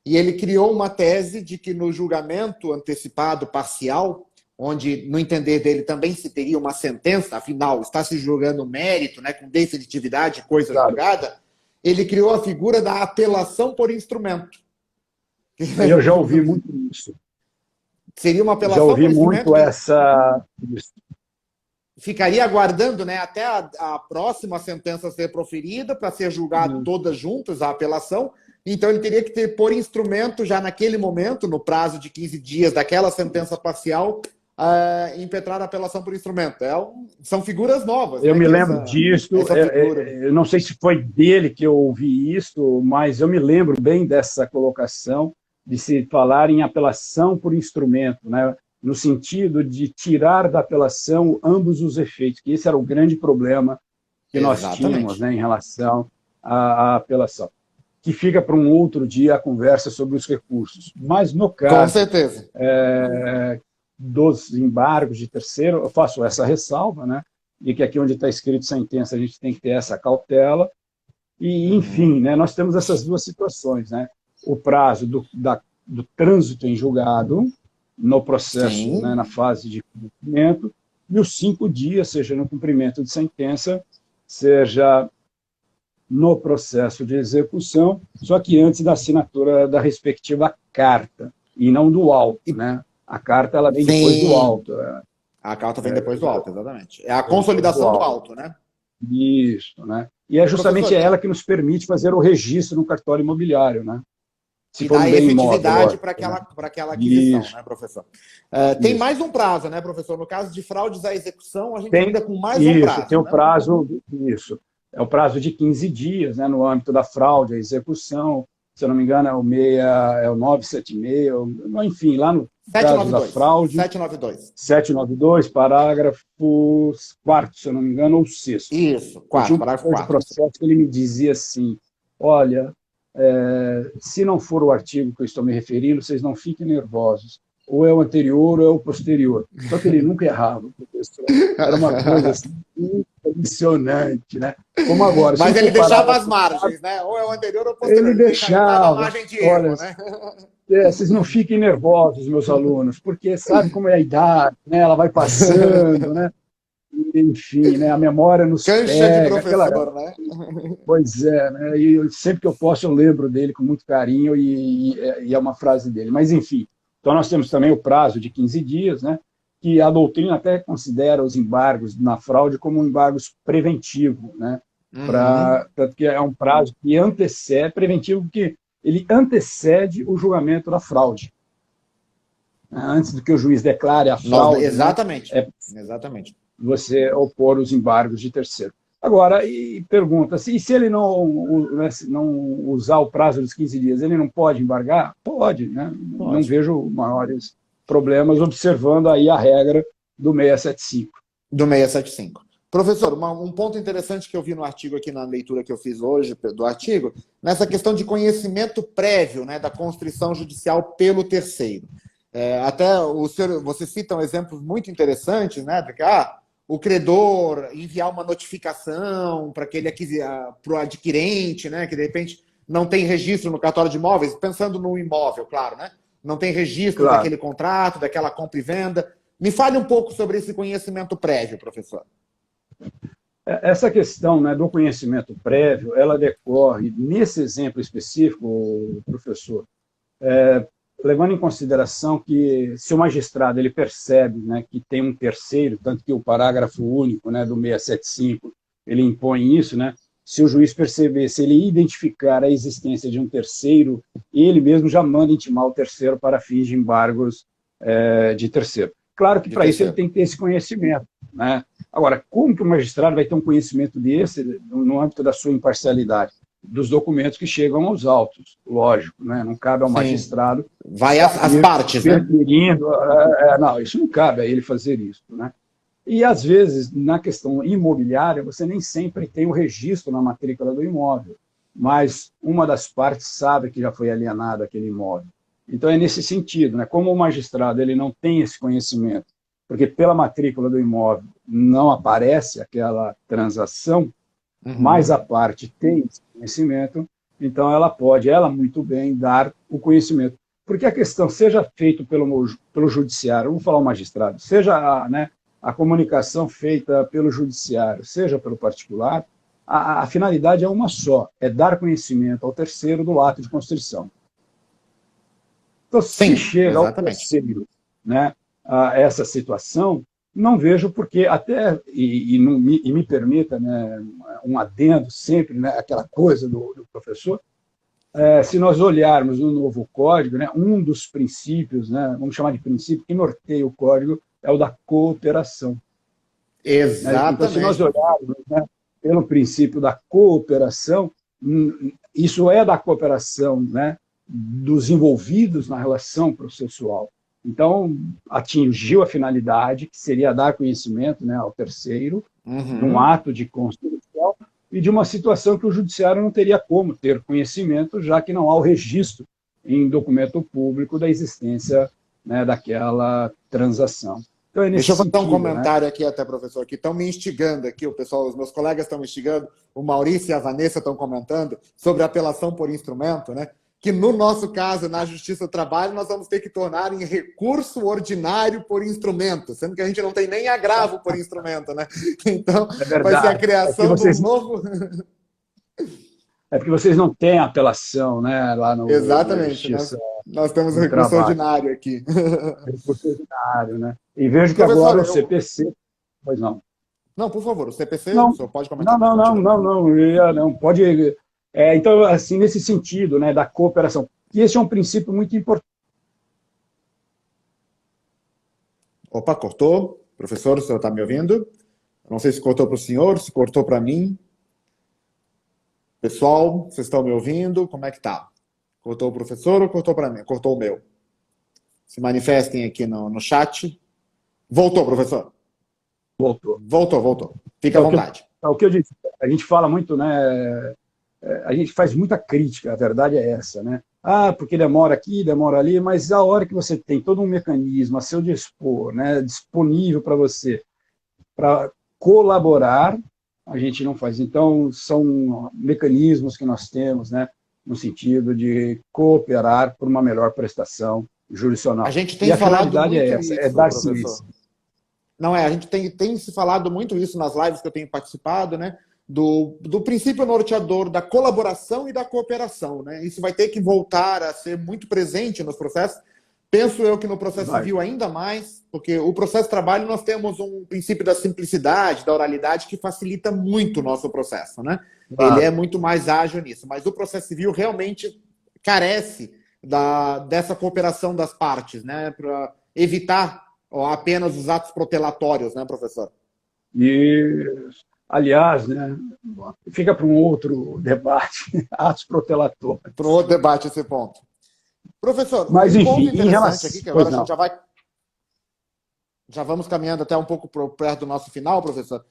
e ele criou uma tese de que no julgamento antecipado parcial, onde, no entender dele, também se teria uma sentença, afinal, está se julgando mérito, né, com definitividade, coisa claro. julgada, ele criou a figura da apelação por instrumento. Eu já ouvi muito isso. Seria uma Já apelação ouvi por instrumento muito que essa... ficaria aguardando, né, até a próxima sentença ser proferida para ser julgado todas juntas a apelação. Então ele teria que ter por instrumento já naquele momento, no prazo de 15 dias daquela sentença parcial, impetrar a apelação por instrumento. São figuras novas, Eu né? me Que lembro disso, essa figura. eu não sei se foi dele que eu ouvi isso, mas eu me lembro bem dessa colocação de se falar em apelação por instrumento, né? No sentido de tirar da apelação ambos os efeitos, que esse era o grande problema que nós tínhamos, Exatamente. né, em relação à apelação. Que fica para um outro dia a conversa sobre os recursos. Mas no Com caso certeza. dos embargos de terceiro, eu faço essa ressalva, né, de que aqui onde está escrito sentença a gente tem que ter essa cautela. E, enfim, né, nós temos essas duas situações, né? O prazo do trânsito em julgado, no processo, né, Sim. na fase de cumprimento, e os 5 dias, seja no cumprimento de sentença, seja no processo de execução, só que antes da assinatura da respectiva carta, e não do auto, né? A carta ela vem depois do Sim. auto. A carta vem depois do auto, exatamente. É a Depois do consolidação do auto. auto, né? Isso, né? E é justamente Professor, ela que nos permite fazer o registro no cartório imobiliário, né? Se que for dá um bem imóvel, efetividade lógico, para né? aquela aquisição, Isso, né, professor? Tem isso. mais um prazo, né, professor? No caso de fraudes à execução, a gente Tem, lida com mais um isso, tem prazo, o né? prazo, isso. É o prazo de 15 dias, né, no âmbito da fraude, a execução, se eu não me engano, é o 976, enfim, lá no caso da 792. fraude, 792. 792, parágrafo 4º, se eu não me engano, ou 6º. Isso, Eu tinha 4, um parágrafo professor de 4. processo que ele me dizia assim, olha, se não for o artigo que eu estou me referindo, vocês não fiquem nervosos. Ou é o anterior ou é o posterior. Só que ele nunca errava, professor. Era uma coisa assim, impressionante, né? Como agora, se não Mas for ele o deixava as parágrafo, margens, né? Ou é o anterior ou o posterior. ele Ele dava a deixava. margem de Olha, erro, né? vocês não fiquem nervosos, meus alunos, porque sabe como é a idade, né? Ela vai passando, né? Enfim, né? A memória nos Cancha de pega, aquela. professor, né? Pois é, né? E sempre que eu posso eu lembro dele com muito carinho e é uma frase dele. Mas, enfim, então nós temos também o prazo de 15 dias, né? Que a doutrina até considera os embargos na fraude como embargos preventivos, né? Uhum. Tanto que é um prazo que antecede, preventivo, porque ele antecede o julgamento da fraude. Antes do que o juiz declare a fraude, né? Exatamente. É Exatamente. você opor os embargos de terceiro. Agora, e pergunta-se, e se ele não usar o prazo dos 15 dias, ele não pode embargar? Pode, né? Não Pode. vejo maiores problemas observando aí a regra do 675. Do 675. Professor, um ponto interessante que eu vi no artigo aqui, na leitura que eu fiz hoje do artigo, nessa questão de conhecimento prévio, né, da constrição judicial pelo terceiro. Até você cita exemplos muito interessantes, né, de que o credor enviar uma notificação para o adquirente, né, que de repente não tem registro no cartório de imóveis, pensando no imóvel, claro, né, não tem registro Claro. daquele contrato, daquela compra e venda. Me fale um pouco sobre esse conhecimento prévio, professor. Essa questão, né, do conhecimento prévio, ela decorre, nesse exemplo específico, professor, levando em consideração que se o magistrado ele percebe, né, que tem um terceiro, tanto que o parágrafo único, né, do 675 ele impõe isso, né, se o juiz perceber, se ele identificar a existência de um terceiro, ele mesmo já manda intimar o terceiro para fins de embargos de terceiro. Claro que para isso ele tem que ter esse conhecimento, né? Agora, como que o magistrado vai ter um conhecimento desse no âmbito da sua imparcialidade? Dos documentos que chegam aos autos, lógico, né? Não cabe ao magistrado. Vai às partes, né? Não, isso não cabe a ele fazer isso, né? E, às vezes, na questão imobiliária, você nem sempre tem o registro na matrícula do imóvel, mas uma das partes sabe que já foi alienado aquele imóvel. Então, é nesse sentido, né? Como o magistrado ele não tem esse conhecimento, porque pela matrícula do imóvel não aparece aquela transação, mas a parte tem esse conhecimento, então ela pode, muito bem, dar o conhecimento. Porque a questão, seja feito pelo judiciário, vamos falar o magistrado, seja a comunicação feita pelo judiciário, seja pelo particular, a finalidade é uma só, é dar conhecimento ao terceiro do ato de constrição. Então, se chega ao terceiro né, a essa situação, não vejo porque até, e me permita, né, um adendo sempre, né, aquela coisa do professor, se nós olharmos no novo código, né, um dos princípios, né, vamos chamar de princípio, que norteia o código é o da cooperação. Né? Então, se nós Exatamente, professor. olharmos, né, pelo princípio da cooperação, isso é da cooperação, né, dos envolvidos na relação processual. Então, atingiu a finalidade, que seria dar conhecimento, né, ao terceiro, de um Uhum. ato de construção e de uma situação que o judiciário não teria como ter conhecimento, já que não há o registro em documento público da existência, né, daquela transação. Então, é Deixa nesse eu fazer um sentido, né? comentário aqui até, professor, que estão me instigando aqui, o pessoal, os meus colegas estão me instigando, o Maurício e a Vanessa estão comentando sobre a apelação por instrumento, né? Que no nosso caso, na Justiça do Trabalho, nós vamos ter que tornar em recurso ordinário por instrumento, sendo que a gente não tem nem agravo por instrumento, né? Então, É vai ser a verdade. criação de um novo... É porque vocês não têm apelação, né, lá na Exatamente, Justiça nós temos o do recurso Trabalho, ordinário aqui. recurso ordinário, né? E vejo que agora Professor, o eu... CPC, pois não. Não, por favor, o CPC, o Não, senhor pode não, comentar, não, não, continue. não, não, não pode. Então, assim, nesse sentido, né, da cooperação, e esse é um princípio muito importante. Opa, cortou? Professor, o senhor está me ouvindo? Não sei se cortou para o senhor, se cortou para mim. Pessoal, vocês estão me ouvindo? Como é que tá? Cortou o professor ou cortou para mim? Cortou o meu. Se manifestem aqui no chat. Voltou, professor. Voltou. Voltou. Fique É à o que, vontade. é o que eu disse. A gente fala muito, né? A gente faz muita crítica, a verdade é essa, né? Ah, porque demora aqui, demora ali, mas a hora que você tem todo um mecanismo a seu dispor, né, disponível para você, para colaborar, a gente não faz. Então, são mecanismos que nós temos, né, no sentido de cooperar por uma melhor prestação A jurisdicional. gente E tem a falado finalidade é muito essa, é isso, dar professor. ciência. Não é, a gente tem se falado muito isso nas lives que eu tenho participado, né? Do princípio norteador da colaboração e da cooperação, né? Isso vai ter que voltar a ser muito presente nos processos. Penso eu que no processo Vai. civil ainda mais, porque o processo de trabalho nós temos um princípio da simplicidade, da oralidade, que facilita muito o nosso processo, né? Ele é Claro. muito mais ágil nisso, mas o processo civil realmente carece dessa cooperação das partes, né? Para evitar apenas os atos protelatórios, né, professor? E, aliás, né, fica para um outro debate, atos protelatórios. Para um outro debate esse ponto. Professor, Mas, um ponto enfim, em interessante aqui, relação. que agora Pois a gente não. já vamos caminhando até um pouco perto do nosso final, professor.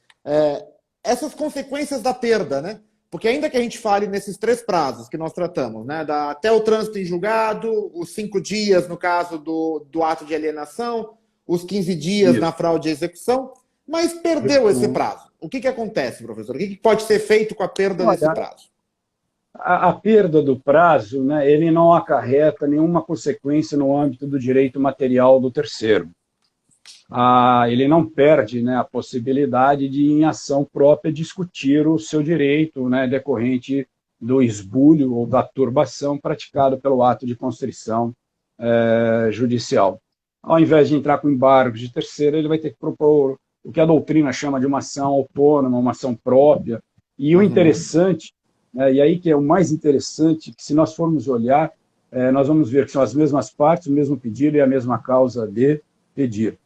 Essas consequências da perda, né? Porque ainda que a gente fale nesses três prazos que nós tratamos, né? Até o trânsito em julgado, os 5 dias no caso do ato de alienação, os 15 dias na Isso. fraude de execução, mas perdeu esse Isso. prazo. O que acontece, professor? O que pode ser feito com a perda desse Olha, prazo? a perda do prazo, né, ele não acarreta nenhuma consequência no âmbito do direito material do terceiro. Ele não perde, né, a possibilidade de, em ação própria, discutir o seu direito, né, decorrente do esbulho ou da turbação praticado pelo ato de constrição judicial. Ao invés de entrar com embargos de terceiro, ele vai ter que propor o que a doutrina chama de uma ação autônoma, uma ação própria. E o interessante, né, e aí que é o mais interessante, que se nós formos olhar, nós vamos ver que são as mesmas partes, o mesmo pedido e a mesma causa de pedir.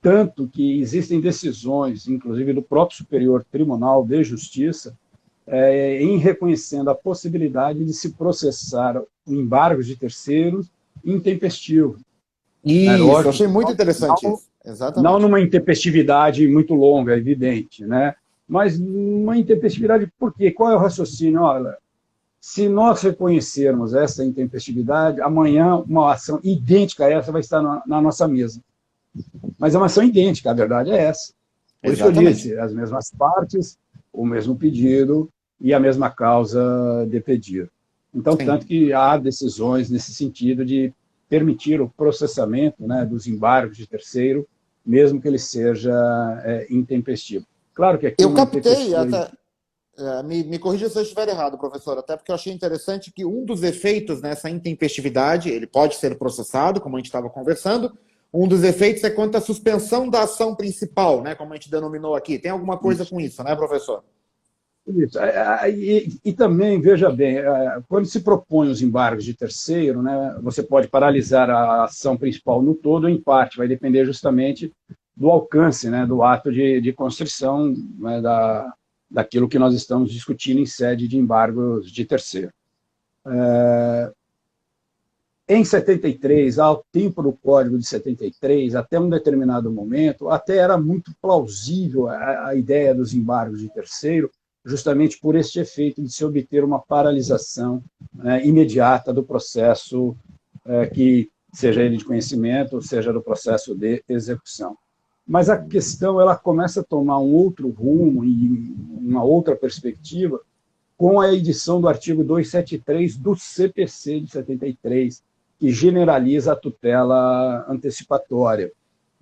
Tanto que existem decisões, inclusive do próprio Superior Tribunal de Justiça, em reconhecendo a possibilidade de se processar embargos de terceiros intempestivos. É Isso, eu lógico achei que muito interessante não, isso. não Exatamente. numa intempestividade muito longa, evidente, né? Mas uma intempestividade por quê? Qual é o raciocínio? Olha, se nós reconhecermos essa intempestividade, amanhã uma ação idêntica a essa vai estar na nossa mesa. Mas é uma ação idêntica, a verdade é essa. Por isso que eu Exatamente. disse, as mesmas partes, o mesmo pedido e a mesma causa de pedir. Então, tanto Sim. que há decisões nesse sentido de permitir o processamento, né, dos embargos de terceiro, mesmo que ele seja intempestivo. Claro que aqui Eu uma captei, intempestividade... até, me corrija se eu estiver errado, professor, até porque eu achei interessante que um dos efeitos nessa intempestividade, ele pode ser processado, como a gente estava conversando, um dos efeitos é quanto à suspensão da ação principal, né, como a gente denominou aqui. Tem alguma coisa com isso, né, professor? Isso. E também, veja bem, quando se propõe os embargos de terceiro, né, você pode paralisar a ação principal no todo ou em parte, vai depender justamente do alcance, né, do ato de constrição, né, daquilo que nós estamos discutindo em sede de embargos de terceiro. Em 73, ao tempo do Código de 73, até um determinado momento, até era muito plausível a ideia dos embargos de terceiro, justamente por este efeito de se obter uma paralisação, né, imediata do processo, que seja ele de conhecimento, seja do processo de execução. Mas a questão ela começa a tomar um outro rumo e uma outra perspectiva com a edição do artigo 273 do CPC de 73, que generaliza a tutela antecipatória,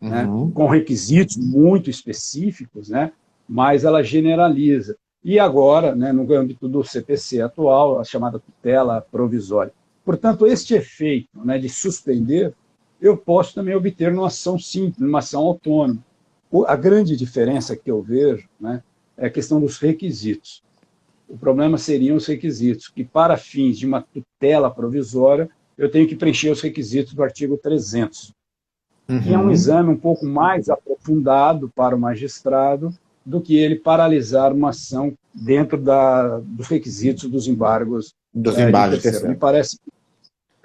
né, com requisitos muito específicos, né, mas ela generaliza. E agora, né, no âmbito do CPC atual, a chamada tutela provisória. Portanto, este efeito, né, de suspender, eu posso também obter numa ação simples, numa ação autônoma. A grande diferença que eu vejo, né, é a questão dos requisitos. O problema seriam os requisitos, que para fins de uma tutela provisória, eu tenho que preencher os requisitos do artigo 300, que é um exame um pouco mais aprofundado para o magistrado do que ele paralisar uma ação dentro dos requisitos dos embargos de terceiro. Me parece que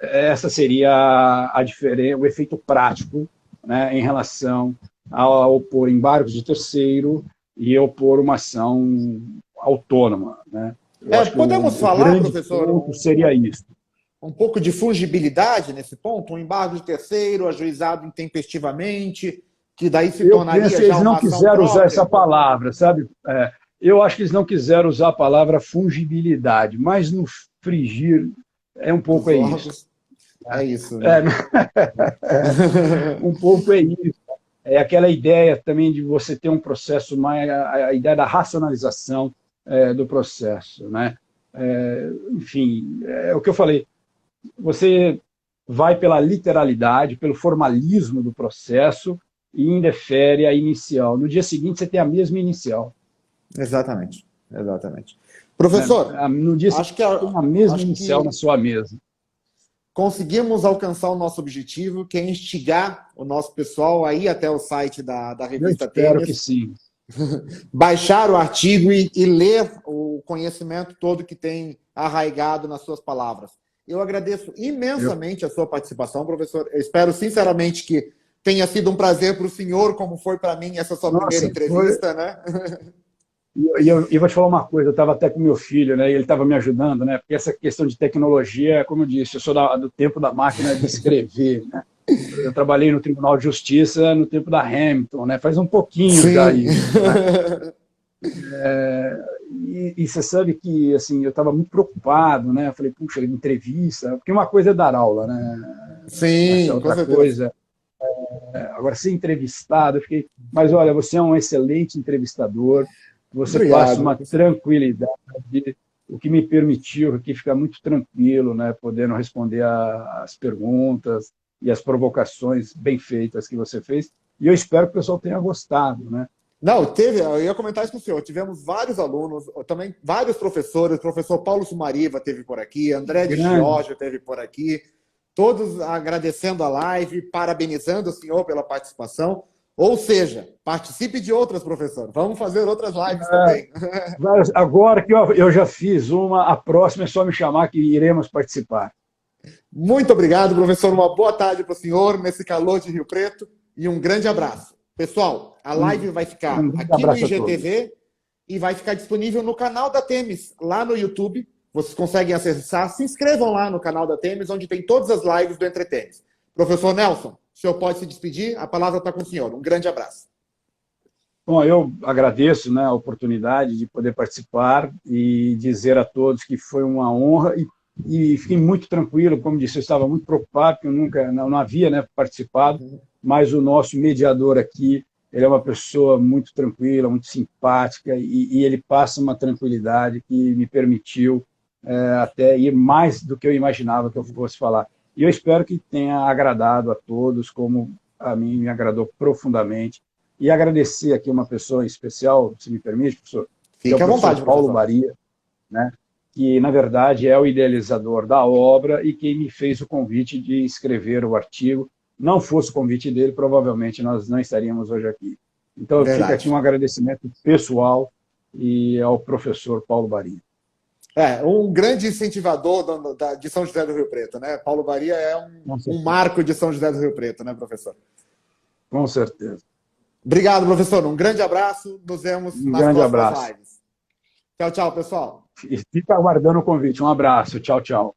essa seria a diferença, o efeito prático, né, em relação a opor embargos de terceiro e opor uma ação autônoma, né? Podemos falar, professor, ponto seria isso. Um pouco de fungibilidade nesse ponto? Um embargo de terceiro, ajuizado intempestivamente, que daí se tornaria já uma ação própria? Eles não quiseram usar essa palavra, sabe? Eu acho que eles não quiseram usar a palavra fungibilidade, mas no frigir é um pouco isso. É isso. Né? Um pouco é isso. É aquela ideia também de você ter um processo mais, a ideia da racionalização do processo, né? Enfim, é o que eu falei. Você vai pela literalidade, pelo formalismo do processo e indefere a inicial. No dia seguinte, você tem a mesma inicial. Exatamente. Professor, no dia seguinte, você tem a mesma inicial na sua mesa. Conseguimos alcançar o nosso objetivo, que é instigar o nosso pessoal a ir até o site da revista Tênis. Eu espero que sim. Baixar o artigo e ler o conhecimento todo que tem arraigado nas suas palavras. Eu agradeço imensamente a sua participação, professor. Eu espero sinceramente que tenha sido um prazer para o senhor, como foi para mim essa sua primeira entrevista, né? E eu vou te falar uma coisa, eu estava até com meu filho, né, e ele estava me ajudando, né, porque essa questão de tecnologia, como eu disse, eu sou do tempo da máquina de escrever, né? Eu trabalhei no Tribunal de Justiça no tempo da Hamilton, né, faz um pouquinho já isso. Né? E você sabe que assim, eu estava muito preocupado, né, eu falei, puxa, entrevista, porque uma coisa é dar aula, né? Sim, outra coisa. Agora, ser entrevistado, eu fiquei, mas olha, você é um excelente entrevistador, você passa uma tranquilidade, o que me permitiu aqui ficar muito tranquilo, né, podendo responder as perguntas e as provocações bem feitas que você fez, e eu espero que o pessoal tenha gostado, né? Não, eu ia comentar isso com o senhor, tivemos vários alunos, também vários professores, o professor Paulo Sumariva esteve por aqui, André de Giorgio esteve por aqui, todos agradecendo a live, parabenizando o senhor pela participação. Ou seja, participe de outras, professor. Vamos fazer outras lives também. Agora que eu já fiz uma, a próxima é só me chamar que iremos participar. Muito obrigado, professor. Uma boa tarde para o senhor nesse calor de Rio Preto e um grande abraço. Pessoal, a live vai ficar aqui no IGTV e vai ficar disponível no canal da Temis, lá no YouTube. Vocês conseguem acessar. Se inscrevam lá no canal da Temis, onde tem todas as lives do Entretênis. Professor Nelson, o senhor pode se despedir, a palavra está com o senhor. Um grande abraço. Bom, eu agradeço, né, a oportunidade de poder participar e dizer a todos que foi uma honra e fiquei muito tranquilo, como disse, eu estava muito preocupado, porque eu não havia, né, participado, mas o nosso mediador aqui, ele é uma pessoa muito tranquila, muito simpática e ele passa uma tranquilidade que me permitiu até ir mais do que eu imaginava que eu fosse falar. E eu espero que tenha agradado a todos, como a mim me agradou profundamente. E agradecer aqui uma pessoa especial, se me permite, professor, que é Fique o à professor vontade, Paulo professor. Baria, né, que, na verdade, é o idealizador da obra e quem me fez o convite de escrever o artigo. Não fosse o convite dele, provavelmente nós não estaríamos hoje aqui. Então, fica aqui Verdade. um agradecimento pessoal e ao professor Paulo Baria. Um grande incentivador de São José do Rio Preto, né? Paulo Baria é Com um certeza. marco de São José do Rio Preto, né, professor? Com certeza. Obrigado, professor. Um grande abraço. Nos vemos Um nas grande próximas abraço. lives. Tchau, tchau, pessoal. E fica aguardando o convite. Um abraço. Tchau, tchau.